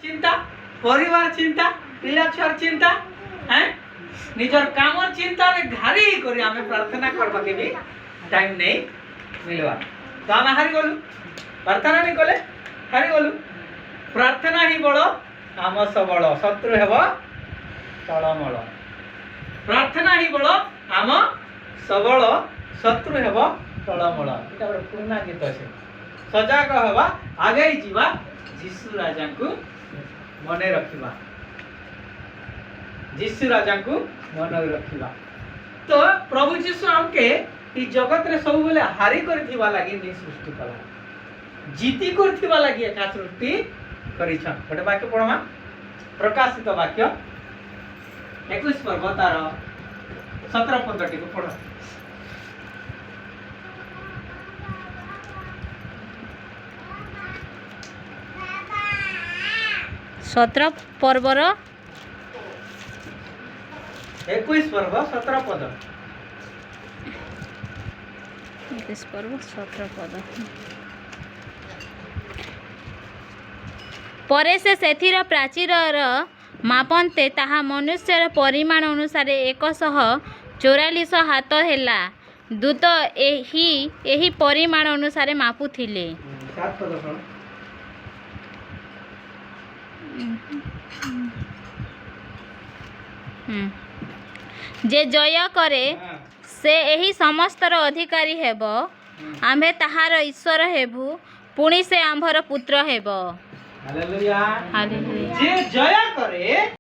चिंता परिवार चिंता पिला छुआर चिंता हैं निजर कामर चिंता रे घारी करी आमे प्रार्थना करबा के भी टाइम नहीं मिलवा तो आमे हारी गलु प्रार्थना नहीं कले हारी गलु प्रार्थना ही बड़ आम सबल शत्रु हेब तळमळ प्रार्थना ही बड़ आम सबल शत्रु हेब तळमळ एटा बड़ पुराना गीत अछि सजाग हवा आगे जीवा जीशु राजा को मने रखिबा जीशु राजा को मन रखिबा तो प्रभु जीशु हमके ई जगत रे सब बेले हारी करथिबा लागि नि सृष्टि कला जीती करथिबा लागि एका सृष्टि करिछन गोटे वाक्य पढमा प्रकाशित वाक्य 21 पर्व तार 17-15 को पढ 17 पर्वर 21 पर्व 17 पद 21 पर्व 17 पद परे से सेथिर प्राचीरर मापन्ते ताहा मनुष्यर परिमाण अनुसार 144 हाथ हेला दूत एही परिमाण अनुसार मापुथिले 7 पद सुन जे जय करे से एही समस्तर अधिकारी हेब आम्भे ताहार ईश्वर हेबु पुणी से आम्भर पुत्र हेब हालेलुया हालेलुया जे जय करे